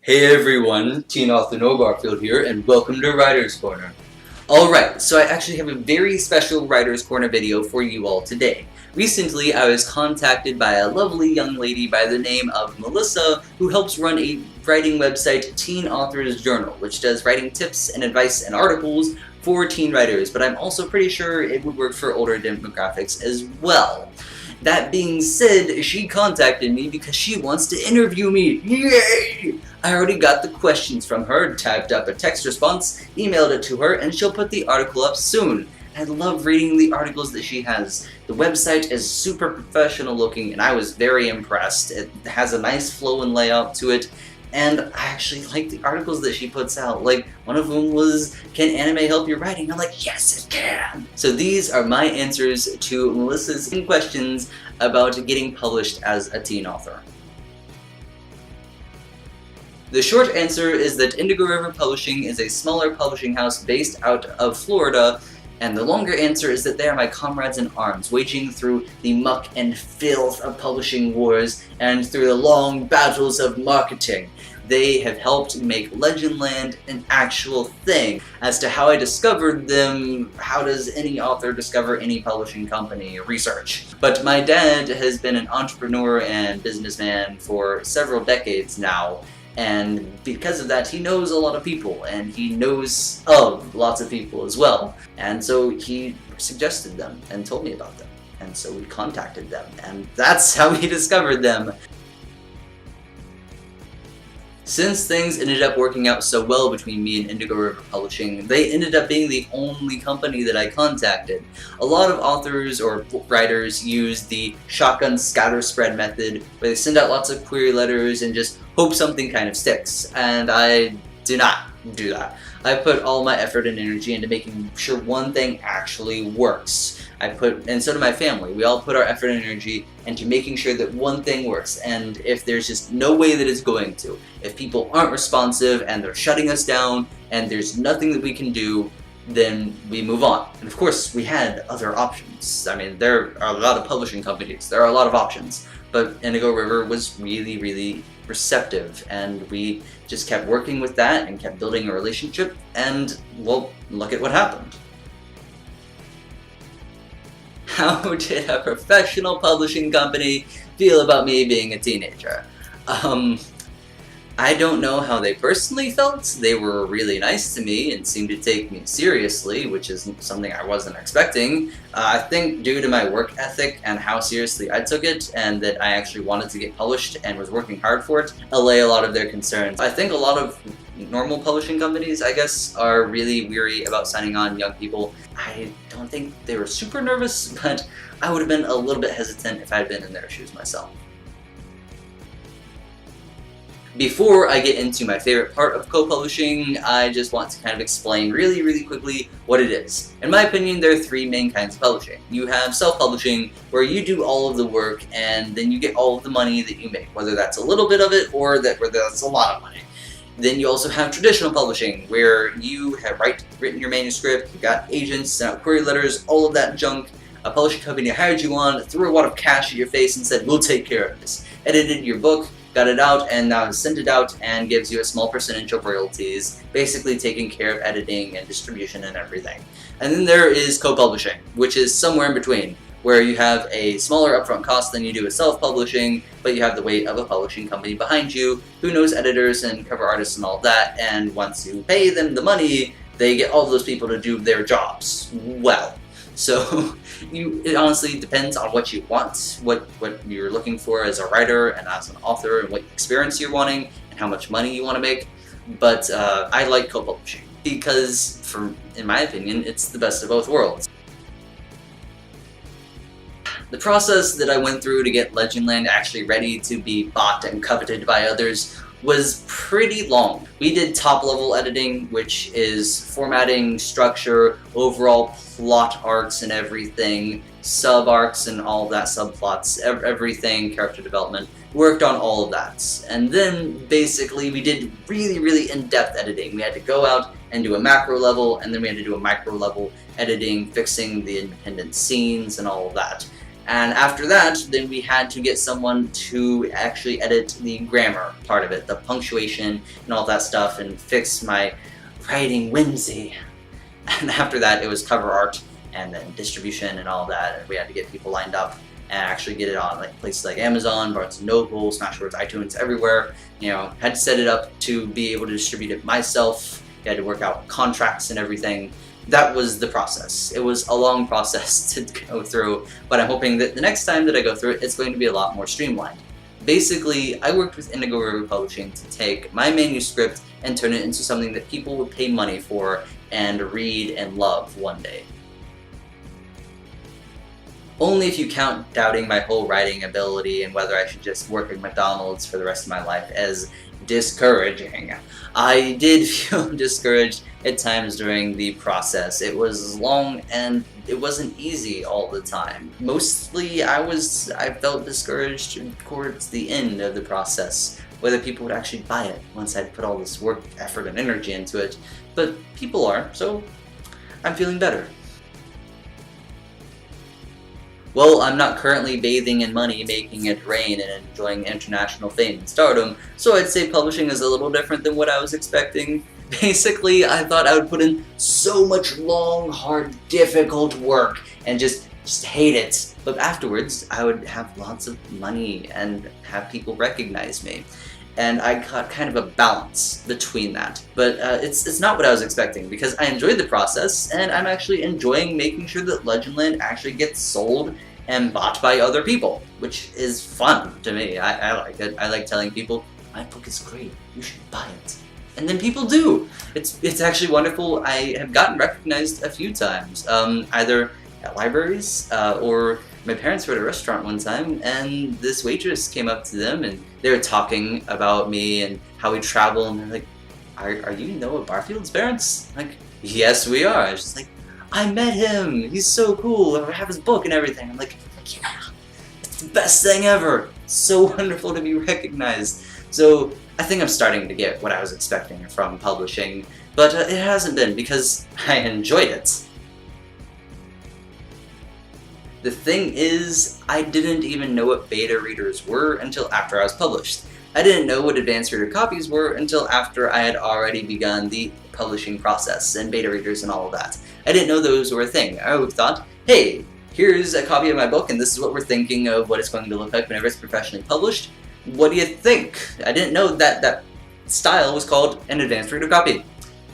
Hey everyone, teen author Noah Barfield here, and welcome to Writer's Corner. Alright, so I actually have a very special Writer's Corner video for you all today. Recently, I was contacted by a lovely young lady by the name of Melissa, who helps run a writing website, Teen Authors Journal, which does writing tips and advice and articles for teen writers, but I'm also pretty sure it would work for older demographics as well. That being said, she contacted me because she wants to interview me. Yay! I already got the questions from her, typed up a text response, emailed it to her, and she'll put the article up soon. I love reading the articles that she has. The website is super professional looking and I was very impressed. It has a nice flow and layout to it, and I actually like the articles that she puts out. Like, one of them was, "Can anime help your writing?" I'm like, yes it can! So these are my answers to Melissa's questions about getting published as a teen author. The short answer is that Indigo River Publishing is a smaller publishing house based out of Florida, and the longer answer is that they are my comrades in arms, waging through the muck and filth of publishing wars and through the long battles of marketing. They have helped make Legendland an actual thing. As to how I discovered them, how does any author discover any publishing company? Research. But my dad has been an entrepreneur and businessman for several decades now, and because of that, he knows a lot of people, and he knows of lots of people as well. And so he suggested them and told me about them. And so we contacted them, and that's how we discovered them. Since things ended up working out so well between me and Indigo River Publishing, they ended up being the only company that I contacted. A lot of authors or writers use the shotgun scatter spread method, where they send out lots of query letters and just hope something kind of sticks, and I do not do that. I put all my effort and energy into making sure one thing actually works. And so do my family. We all put our effort and energy into making sure that one thing works, and if there's just no way that it's going to, if people aren't responsive and they're shutting us down and there's nothing that we can do, then we move on. And of course, we had other options. I mean, there are a lot of publishing companies, there are a lot of options, but Indigo River was really, really receptive, and we just kept working with that and kept building a relationship, and well, look at what happened. How did a professional publishing company feel about me being a teenager? I don't know how they personally felt. They were really nice to me and seemed to take me seriously, which is something I wasn't expecting. I think due to my work ethic and how seriously I took it, and that I actually wanted to get published and was working hard for it, allay a lot of their concerns. I think a lot of normal publishing companies, I guess, are really weary about signing on young people. I don't think they were super nervous, but I would have been a little bit hesitant if I had been in their shoes myself. Before I get into my favorite part of co-publishing, I just want to kind of explain really quickly what it is. In my opinion, there are three main kinds of publishing. You have self-publishing, where you do all of the work and then you get all of the money that you make, whether that's a little bit of it or whether that's a lot of money. Then you also have traditional publishing, where you have written your manuscript, you got agents, sent out query letters, all of that junk. A publishing company hired you on, threw a wad of cash at your face and said, "We'll take care of this." Edited your book, got it out, and now sent it out and gives you a small percentage of royalties, basically taking care of editing and distribution and everything. And then there is co-publishing, which is somewhere in between, where you have a smaller upfront cost than you do with self-publishing, but you have the weight of a publishing company behind you who knows editors and cover artists and all that, and once you pay them the money, they get all those people to do their jobs well. So it honestly depends on what you want, what you're looking for as a writer and as an author, and what experience you're wanting and how much money you want to make. But I like co-publishing because, in my opinion, it's the best of both worlds. The process that I went through to get Legendland actually ready to be bought and coveted by others was pretty long. We did top-level editing, which is formatting, structure, overall plot arcs and everything, sub-arcs and all of that, subplots, everything, character development. Worked on all of that. And then, basically, we did really in-depth editing. We had to go out and do a macro level, and then we had to do a micro level editing, fixing the independent scenes and all of that. And after that, then we had to get someone to actually edit the grammar part of it, the punctuation and all that stuff, and fix my writing whimsy. And after that, it was cover art and then distribution and all that, and we had to get people lined up and actually get it on like places like Amazon, Barnes & Noble, Smashwords, iTunes, everywhere. Had to set it up to be able to distribute it myself. You had to work out contracts and everything. That was the process. It was a long process to go through, but I'm hoping that the next time that I go through it, it's going to be a lot more streamlined. Basically, I worked with Immigrant Publishing to take my manuscript and turn it into something that people would pay money for and read and love one day. Only if you count doubting my whole writing ability and whether I should just work at McDonald's for the rest of my life as discouraging. I did feel discouraged at times during the process. It was long and it wasn't easy all the time. Mostly I felt discouraged towards the end of the process, whether people would actually buy it once I'd put all this work, effort, and energy into it. But people are, so I'm feeling better. Well, I'm not currently bathing in money, making it rain, and enjoying international fame and stardom, so I'd say publishing is a little different than what I was expecting. Basically, I thought I would put in so much long, hard, difficult work and just hate it. But afterwards, I would have lots of money and have people recognize me. And I got kind of a balance between that. But it's not what I was expecting, because I enjoyed the process, and I'm actually enjoying making sure that Legendland actually gets sold and bought by other people, which is fun to me. I like it. I like telling people, my book is great, you should buy it. And then people do. It's actually wonderful. I have gotten recognized a few times, either at libraries or my parents were at a restaurant one time, and this waitress came up to them and they were talking about me and how we travel, and they're like, are you Noah Barfield's parents? I'm like, yes, we are. I was just like, I met him, he's so cool, I have his book and everything. I'm like, yeah, it's the best thing ever. So wonderful to be recognized. So I think I'm starting to get what I was expecting from publishing, but it hasn't been, because I enjoyed it. The thing is, I didn't even know what beta readers were until after I was published. I didn't know what advanced reader copies were until after I had already begun the publishing process and beta readers and all of that. I didn't know those were a thing. I thought, hey, here's a copy of my book and this is what we're thinking of what it's going to look like whenever it's professionally published. What do you think? I didn't know that style was called an advanced reader copy.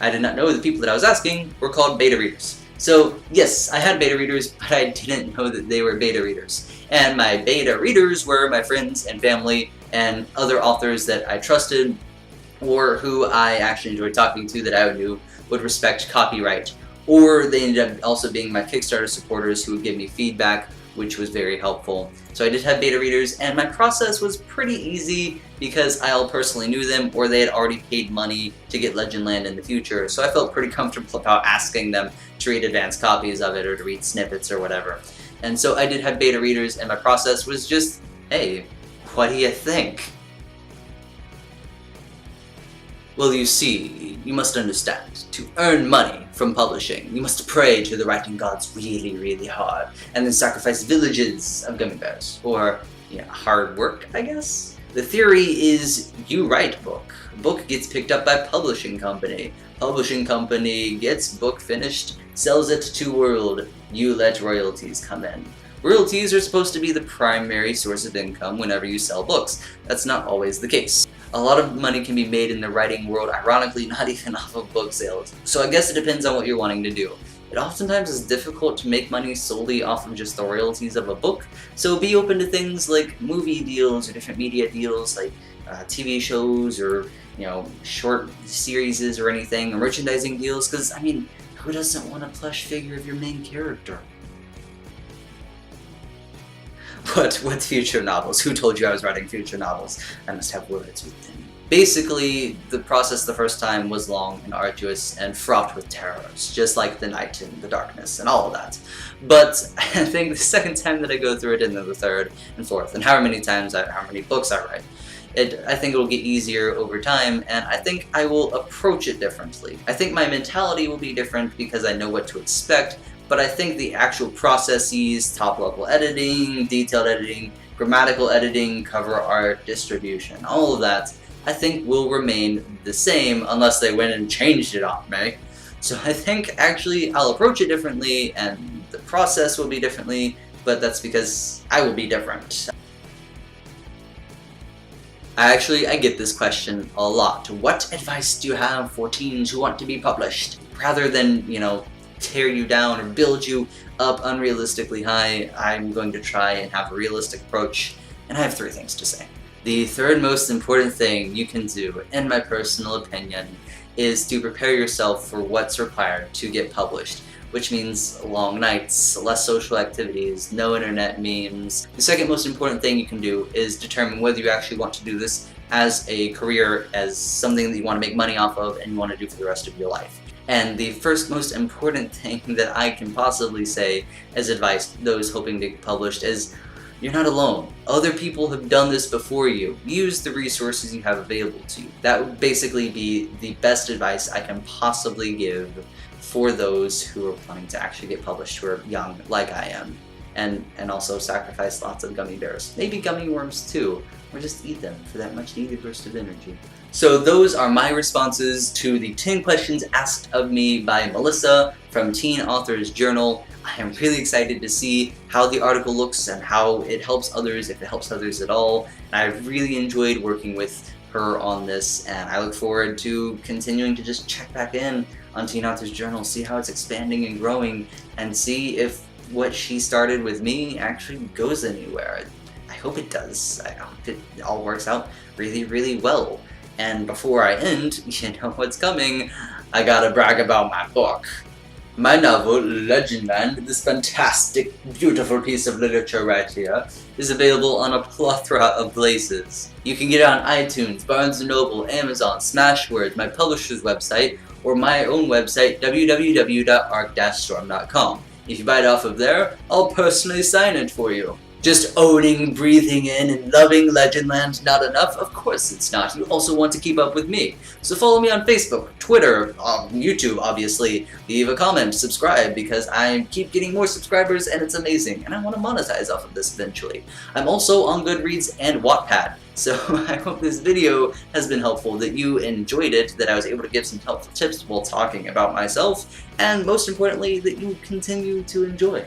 I did not know the people that I was asking were called beta readers. So yes, I had beta readers, but I didn't know that they were beta readers. And my beta readers were my friends and family and other authors that I trusted, or who I actually enjoyed talking to that I knew would respect copyright. Or they ended up also being my Kickstarter supporters who would give me feedback, which was very helpful. So I did have beta readers, and my process was pretty easy because I all personally knew them, or they had already paid money to get Legendland in the future, so I felt pretty comfortable about asking them to read advanced copies of it or to read snippets or whatever. And so I did have beta readers, and my process was just, hey, what do you think? Well, you see, you must understand, to earn money from publishing, you must pray to the writing gods really, really hard, and then sacrifice villages of gummy bears, or, hard work, I guess? The theory is, you write book gets picked up by publishing company gets book finished, sells it to world, you let royalties come in. Royalties are supposed to be the primary source of income whenever you sell books. That's not always the case. A lot of money can be made in the writing world, ironically not even off of book sales. So I guess it depends on what you're wanting to do. It oftentimes is difficult to make money solely off of just the royalties of a book, so be open to things like movie deals or different media deals like TV shows or short series or anything, or merchandising deals, because who doesn't want a plush figure of your main character? What future novels? Who told you I was writing future novels? I must have words with them. Basically, the process the first time was long and arduous and fraught with terrors, just like the night and the darkness and all of that. But I think the second time that I go through it, and then the third and fourth, and however many books I write, I think it will get easier over time, and I think I will approach it differently. I think my mentality will be different because I know what to expect, but I think the actual processes, top-level editing, detailed editing, grammatical editing, cover art, distribution, all of that, I think will remain the same unless they went and changed it on me. So I think actually I'll approach it differently and the process will be differently, but that's because I will be different. I get this question a lot. What advice do you have for teens who want to be published? Rather than, tear you down or build you up unrealistically high, I'm going to try and have a realistic approach, and I have 3 things to say. The third most important thing you can do, in my personal opinion, is to prepare yourself for what's required to get published, which means long nights, less social activities, no internet memes. The second most important thing you can do is determine whether you actually want to do this as a career, as something that you want to make money off of and you want to do for the rest of your life. And the first most important thing that I can possibly say as advice to those hoping to get published is you're not alone. Other people have done this before you. Use the resources you have available to you. That would basically be the best advice I can possibly give for those who are planning to actually get published, who are young like I am, and also sacrifice lots of gummy bears. Maybe gummy worms too, or just eat them for that much needed burst of energy. So those are my responses to the 10 questions asked of me by Melissa from Teen Authors Journal. I am really excited to see how the article looks and how it helps others, if it helps others at all. And I've really enjoyed working with her on this, and I look forward to continuing to just check back in on Teen Authors Journal, see how it's expanding and growing, and see if what she started with me actually goes anywhere. I hope it does. I hope it all works out really, really well. And before I end, you know what's coming, I gotta brag about my book. My novel, Legendland, this fantastic, beautiful piece of literature right here, is available on a plethora of places. You can get it on iTunes, Barnes & Noble, Amazon, Smashwords, my publisher's website, or my own website, www.arc-storm.com. If you buy it off of there, I'll personally sign it for you. Just owning, breathing in, and loving Legendland not enough? Of course it's not. You also want to keep up with me. So follow me on Facebook, Twitter, YouTube obviously. Leave a comment, subscribe, because I keep getting more subscribers and it's amazing. And I want to monetize off of this eventually. I'm also on Goodreads and Wattpad. So I hope this video has been helpful, that you enjoyed it, that I was able to give some helpful tips while talking about myself, and most importantly, that you continue to enjoy.